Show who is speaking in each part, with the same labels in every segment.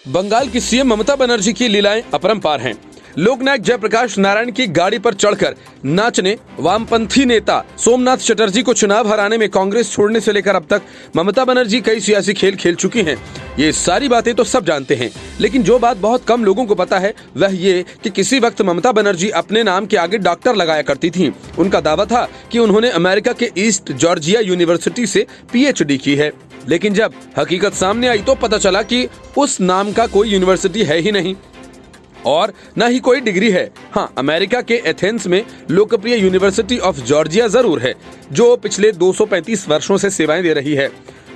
Speaker 1: बंगाल की सीएम ममता बनर्जी की लीलाएं अपरंपार हैं। लोकनायक जयप्रकाश नारायण की गाड़ी पर चढ़कर नाचने वामपंथी नेता सोमनाथ चटर्जी को चुनाव हराने में कांग्रेस छोड़ने से लेकर अब तक ममता बनर्जी कई सियासी खेल खेल चुकी हैं। ये सारी बातें तो सब जानते हैं, लेकिन जो बात बहुत कम लोगों को पता है वह ये कि किसी वक्त ममता बनर्जी अपने नाम के आगे डॉक्टर लगाया करती थीं। उनका दावा था कि उन्होंने अमेरिका के ईस्ट जॉर्जिया यूनिवर्सिटी से पीएचडी की है, लेकिन जब हकीकत सामने आई तो पता चला कि उस नाम का कोई यूनिवर्सिटी है ही नहीं और न ही कोई डिग्री है। हाँ, अमेरिका के एथेंस में लोकप्रिय यूनिवर्सिटी ऑफ जॉर्जिया जरूर है, जो पिछले 235 वर्षों से सेवाएं दे रही है।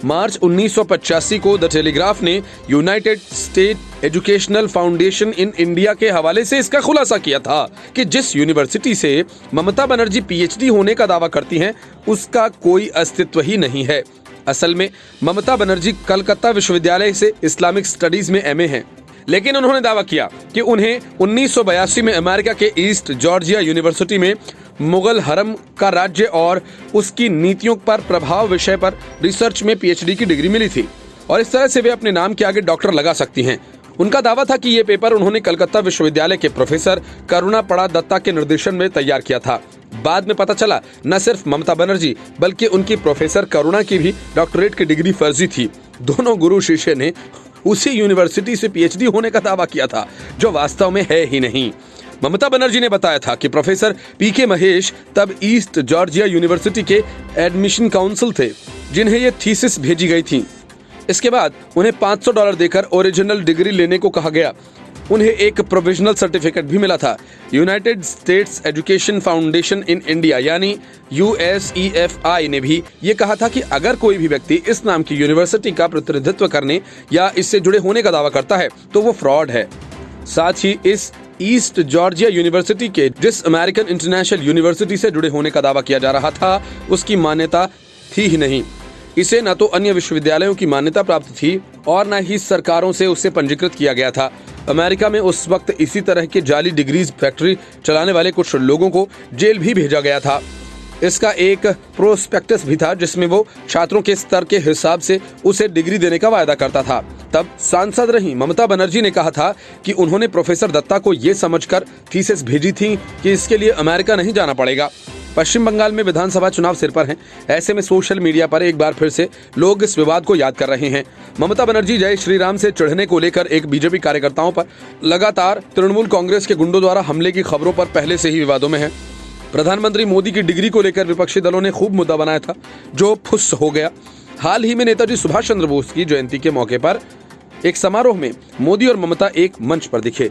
Speaker 1: मार्च 1985 को द टेलीग्राफ ने United state educational foundation in India के हवाले से इसका खुलासा किया था कि जिस यूनिवर्सिटी से ममता बनर्जी पीएचडी होने का दावा करती हैं, उसका कोई अस्तित्व ही नहीं है। असल में ममता बनर्जी कलकत्ता विश्वविद्यालय से इस्लामिक स्टडीज में एमए हैं, लेकिन उन्होंने दावा किया कि उन्हें 1982 में अमेरिका के ईस्ट जॉर्जिया यूनिवर्सिटी में मुगल हरम का राज्य और उसकी नीतियों पर प्रभाव विषय पर रिसर्च में पीएचडी की डिग्री मिली थी और इस तरह से वे अपने नाम के आगे डॉक्टर लगा सकती हैं। उनका दावा था कि ये पेपर उन्होंने कलकत्ता विश्वविद्यालय के प्रोफेसर करुणापड़ा दत्ता के निर्देशन में तैयार किया था। बाद में पता चला न सिर्फ ममता बनर्जी बल्कि उनकी प्रोफेसर करुणा की भी डॉक्टरेट की डिग्री फर्जी थी। दोनों गुरु शिष्य ने उसी यूनिवर्सिटी से पीएचडी होने का दावा किया था, जो वास्तव में है ही नहीं। ममता बनर्जी ने बताया था कि प्रोफेसर पीके महेश तब ईस्ट जॉर्जिया यूनिवर्सिटी के एडमिशन काउंसिल थे, जिन्हें ये थीसिस भेजी गई थी। इसके बाद उन्हें $500 देकर ओरिजिनल डिग्री लेने को कहा गया। उन्हें एक प्रोविजनल सर्टिफिकेट भी मिला था। United states education foundation in India यानी USEFI ने भी ये कहा था कि अगर कोई भी व्यक्ति इस नाम की यूनिवर्सिटी का प्रतिनिधित्व करने या इससे जुड़े होने का दावा करता है तो वो फ्रॉड है। साथ ही इस ईस्ट जॉर्जिया यूनिवर्सिटी के जिस अमेरिकन इंटरनेशनल यूनिवर्सिटी से जुड़े होने का दावा किया जा रहा था, उसकी मान्यता थी ही नहीं। इसे न तो अन्य विश्वविद्यालयों की मान्यता प्राप्त थी और न ही सरकारों से उसे पंजीकृत किया गया था। अमेरिका में उस वक्त इसी तरह के जाली डिग्रीज फैक्ट्री चलाने वाले कुछ लोगों को जेल भी भेजा गया था। इसका एक प्रोस्पेक्टस भी था जिसमें वो छात्रों के स्तर के हिसाब से उसे डिग्री देने का वायदा करता था। तब सांसद रही ममता बनर्जी ने कहा था कि उन्होंने प्रोफेसर दत्ता को ये समझकर थीसिस भेजी थी कि इसके लिए अमेरिका नहीं जाना पड़ेगा। पश्चिम बंगाल में विधानसभा चुनाव सिर पर हैं। ऐसे में सोशल मीडिया पर एक बार फिर से लोग इस विवाद को याद कर रहे हैं। ममता बनर्जी जय श्री राम से चढ़ने को लेकर एक बीजेपी कार्यकर्ताओं पर लगातार तृणमूल कांग्रेस के गुंडों द्वारा हमले की खबरों पर पहले से ही विवादों में है। प्रधानमंत्री मोदी की डिग्री को लेकर विपक्षी दलों ने खूब मुद्दा बनाया था, जो फुस हो गया। हाल ही में नेताजी सुभाष चंद्र बोस की जयंती के मौके पर एक समारोह में मोदी और ममता एक मंच पर दिखे।